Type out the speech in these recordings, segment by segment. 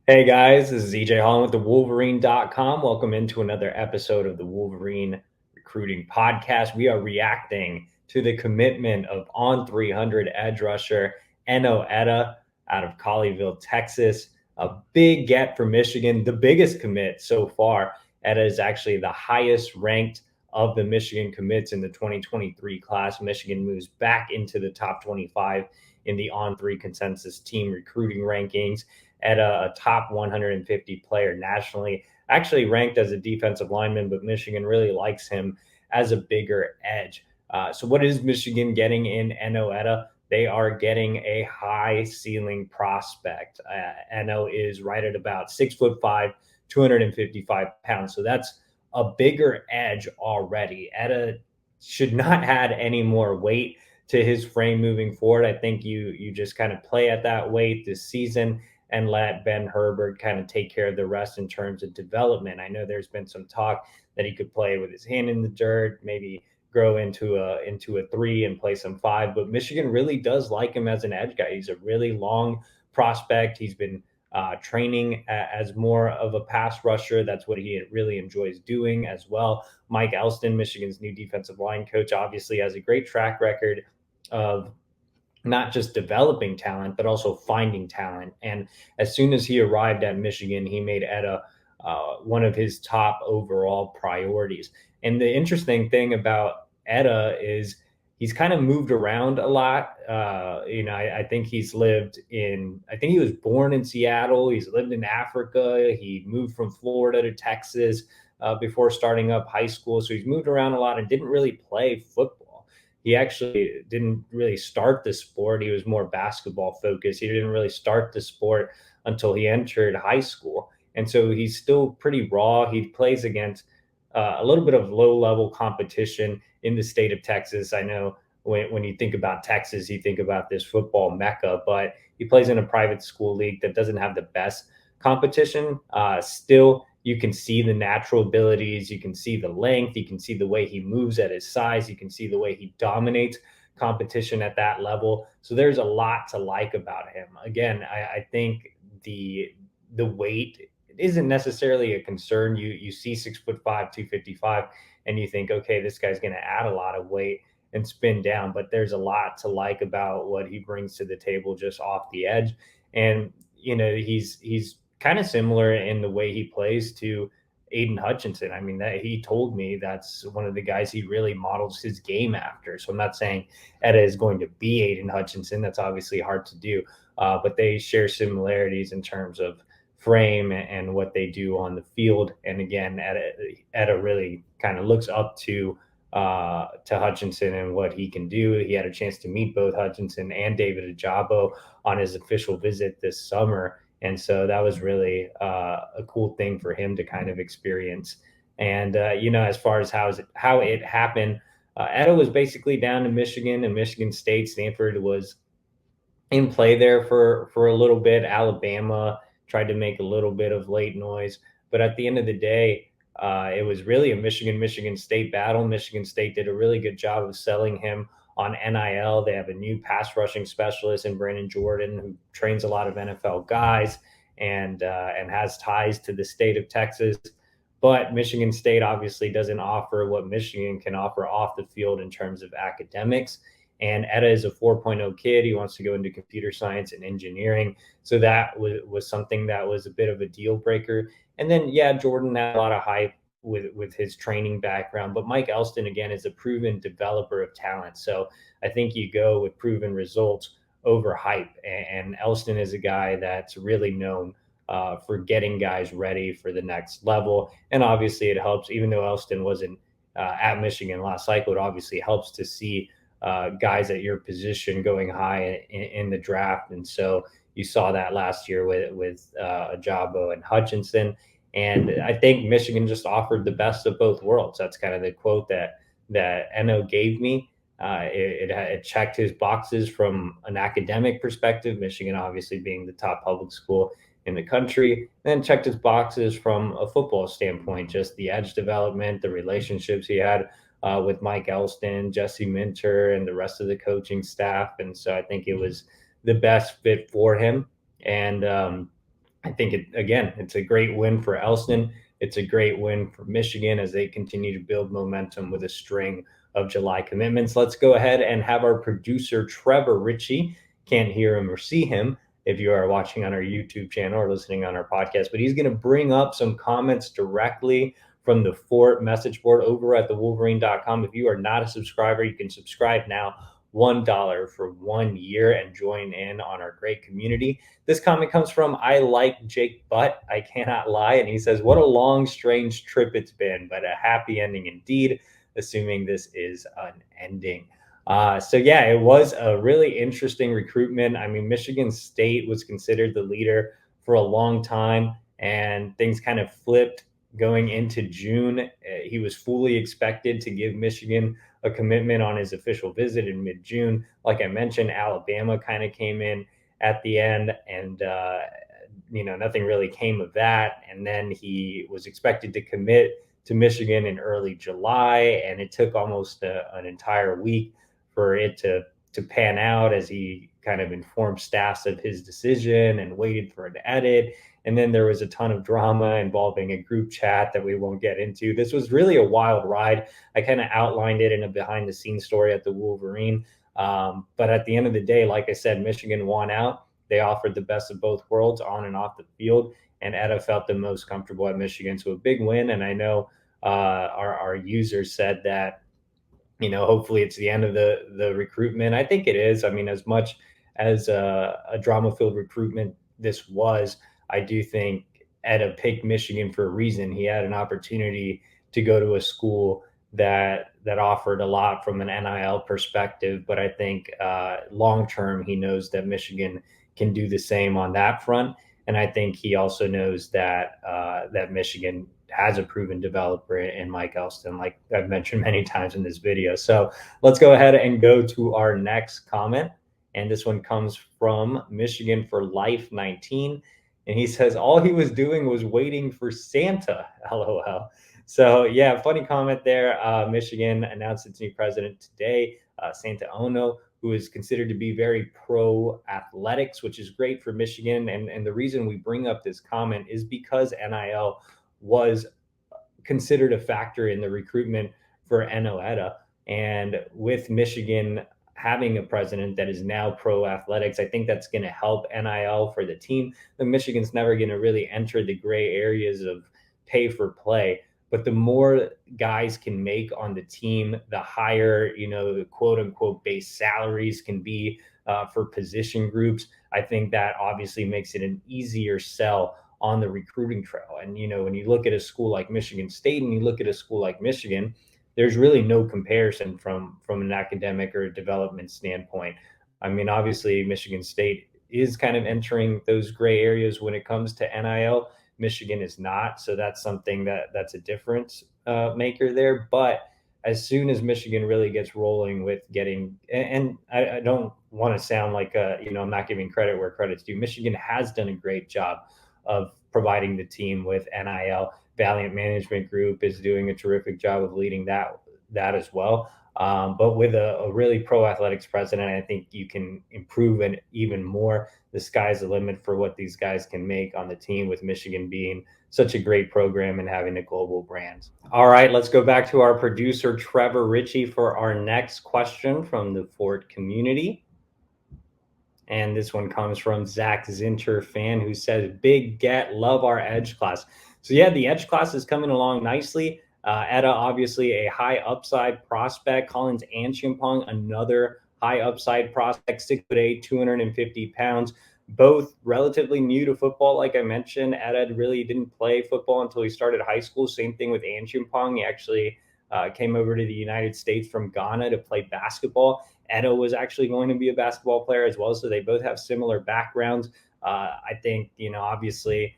Hey guys, this is EJ Holland with the Wolverine.com. Welcome into another episode of the Wolverine Recruiting Podcast. We are reacting to the commitment of on 300 edge rusher Enow Etta out of Colleyville, Texas. A big get for Michigan, the biggest commit so far. Etta is actually the highest ranked of the Michigan commits in the 2023 class. Michigan moves back into the top 25 in the on three consensus team recruiting rankings at a top 150 player nationally. Actually ranked as a defensive lineman, but Michigan really likes him as a bigger edge. So, what is Michigan getting in Enow Etta? They are getting a high ceiling prospect. Eno is right at about 6'5", 255 pounds. So that's a bigger edge already. Etta should not add any more weight to his frame moving forward. I think you just kind of play at that weight this season and let Ben Herbert kind of take care of the rest in terms of development. I know there's been some talk that he could play with his hand in the dirt, maybe grow into a three and play some five. But Michigan really does like him as an edge guy. He's a really long prospect. He's been training as more of a pass rusher. That's what he really enjoys doing as well. Mike Elston, Michigan's new defensive line coach, obviously has a great track record of not just developing talent, but also finding talent. And as soon as he arrived at Michigan, he made Etta one of his top overall priorities. And the interesting thing about Etta is he's kind of moved around a lot. I think I think he was born in Seattle. He's lived in Africa. He moved from Florida to Texas before starting up high school. So he's moved around a lot and didn't really play football. He actually didn't really start the sport. He was more basketball focused. He didn't really start the sport until he entered high school. And so he's still pretty raw. He plays against a little bit of low level competition in the state of Texas. I know when you think about Texas, you think about this football mecca, but he plays in a private school league that doesn't have the best competition. Still, you can see the natural abilities, you can see the length, you can see the way he moves at his size, you can see the way he dominates competition at that level. So there's a lot to like about him. Again, I think the weight isn't necessarily a concern. You see 6'5", 255, and you think, okay, this guy's going to add a lot of weight and spin down. But there's a lot to like about what he brings to the table just off the edge. And he's kind of similar in the way he plays to Aiden Hutchinson. I mean, that he told me that's one of the guys he really models his game after. So I'm not saying Etta is going to be Aiden Hutchinson. That's obviously hard to do, but they share similarities in terms of frame and what they do on the field. And again, Etta really kind of looks up to Hutchinson and what he can do. He had a chance to meet both Hutchinson and David Ajabo on his official visit this summer. And so that was really a cool thing for him to kind of experience. And as far as how it happened, Etta was basically down in Michigan and Michigan State. Stanford was in play there for a little bit. Alabama tried to make a little bit of late noise, but at the end of the day, it was really a Michigan State battle. Michigan State did a really good job of selling him on NIL. They have a new pass rushing specialist in Brandon Jordan who trains a lot of NFL guys and has ties to the state of Texas. But Michigan State obviously doesn't offer what Michigan can offer off the field in terms of academics. And Etta is a 4.0 kid. He wants to go into computer science and engineering. So that was something that was a bit of a deal breaker. And then, yeah, Jordan had a lot of hype with his training background. But Mike Elston, again, is a proven developer of talent. So I think you go with proven results over hype. And Elston is a guy that's really known for getting guys ready for the next level. And obviously, it helps, even though Elston wasn't at Michigan last cycle, it obviously helps to see guys at your position going high in the draft. And so you saw that last year with Ajabo and Hutchinson. And I think Michigan just offered the best of both worlds. That's kind of the quote that Eno gave me. It checked his boxes from an academic perspective, Michigan obviously being the top public school in the country, then checked his boxes from a football standpoint, just the edge development, the relationships he had with Mike Elston, Jesse Minter, and the rest of the coaching staff. And so I think it was the best fit for him. And I think it's a great win for Elston. It's a great win for Michigan as they continue to build momentum with a string of July commitments. Let's go ahead and have our producer, Trevor Ritchie. Can't hear him or see him if you are watching on our YouTube channel or listening on our podcast, but he's going to bring up some comments directly from the Fort message board over at thewolverine.com. If you are not a subscriber, you can subscribe now. $1 for 1 year and join in on our great community. This comment comes from I like Jake Butt. I cannot lie. And he says, what a long, strange trip it's been, but a happy ending indeed, assuming this is an ending. So yeah, it was a really interesting recruitment. I mean, Michigan State was considered the leader for a long time, and things kind of flipped going into June. He was fully expected to give Michigan a commitment on his official visit in mid-June. Like I mentioned, Alabama kind of came in at the end, and nothing really came of that. And then he was expected to commit to Michigan in early July, and it took almost an entire week for it to pan out as he kind of informed staffs of his decision and waited for an edit. And then there was a ton of drama involving a group chat that we won't get into. This was really a wild ride. I kind of outlined it in a behind the scenes story at the Wolverine. But at the end of the day, like I said, Michigan won out. They offered the best of both worlds on and off the field, and Etta felt the most comfortable at Michigan. So a big win. And I know our users said that, hopefully it's the end of the recruitment. I think it is. I mean, as much as a drama-filled recruitment this was, I do think Etta picked Michigan for a reason. He had an opportunity to go to a school that offered a lot from an NIL perspective, but I think long term he knows that Michigan can do the same on that front, and I think he also knows that that Michigan has a proven developer in Mike Elston, like I've mentioned many times in this video. So let's go ahead and go to our next comment. And this one comes from Michigan for Life 19. And he says, all he was doing was waiting for Santa, LOL. So yeah, funny comment there. Michigan announced its new president today, Santa Ono, who is considered to be very pro athletics, which is great for Michigan. And the reason we bring up this comment is because NIL was considered a factor in the recruitment for Enow Etta. And with Michigan having a president that is now pro athletics, I think that's going to help NIL for the team. The Michigan's never going to really enter the gray areas of pay for play, but the more guys can make on the team, the higher, the quote unquote base salaries can be for position groups. I think that obviously makes it an easier sell on the recruiting trail. And, when you look at a school like Michigan State and you look at a school like Michigan, there's really no comparison from an academic or development standpoint. I mean, obviously, Michigan State is kind of entering those gray areas when it comes to NIL. Michigan is not, so that's something that's a difference maker there. But as soon as Michigan really gets rolling with getting, and I don't want to sound like I'm not giving credit where credit's due. Michigan has done a great job of providing the team with NIL. Valiant Management Group is doing a terrific job of leading that as well. But with a really pro athletics president, I think you can improve it even more. The sky's the limit for what these guys can make on the team, with Michigan being such a great program and having a global brand. All right, let's go back to our producer, Trevor Ritchie, for our next question from the Fort community. And this one comes from Zach Zinter fan, who says, big get, love our edge class. So yeah, the edge class is coming along nicely. Etta, obviously a high upside prospect. Collins Anshimpong, another high upside prospect, 6'8", 250 pounds, both relatively new to football. Like I mentioned, Etta really didn't play football until he started high school. Same thing with Anshimpong. He actually came over to the United States from Ghana to play basketball. Etta was actually going to be a basketball player as well. So they both have similar backgrounds. I think, obviously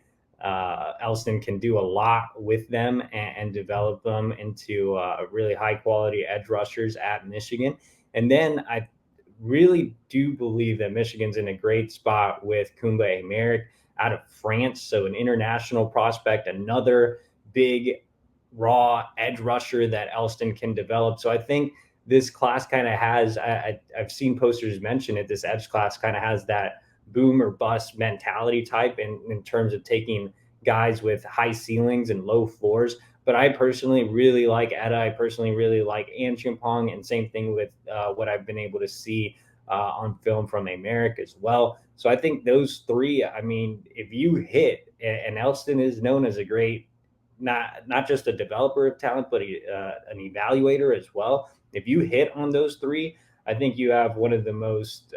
Elston can do a lot with them and develop them into really high quality edge rushers at Michigan. And then I really do believe that Michigan's in a great spot with Kumba Emerick out of France. So an international prospect, another big raw edge rusher that Elston can develop. So I think this class kind of has, I've seen posters mention it, this edge class kind of has that boom or bust mentality type in terms of taking guys with high ceilings and low floors. But I personally really like Etta. I personally really like Anchimpong, and same thing with what I've been able to see on film from America as well. So I think those three. I mean, if you hit, and Elston is known as a great, not just a developer of talent, but an evaluator as well. If you hit on those three, I think you have one of the most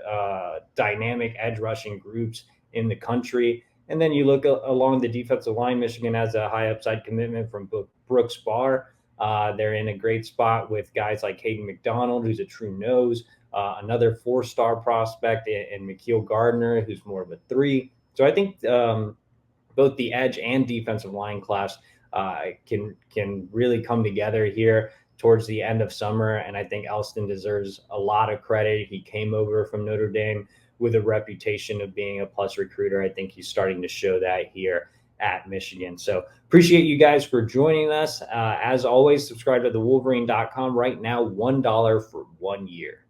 dynamic edge rushing groups in the country. And then you look along the defensive line. Michigan has a high upside commitment from Brooks Barr. They're in a great spot with guys like Hayden McDonald, who's a true nose, another 4-star prospect, and McKeel Gardner, who's more of a 3. So I think both the edge and defensive line class can really come together here towards the end of summer. And I think Elston deserves a lot of credit. He came over from Notre Dame with a reputation of being a plus recruiter. I think he's starting to show that here at Michigan. So appreciate you guys for joining us. As always, subscribe to thewolverine.com right now, $1 for 1 year.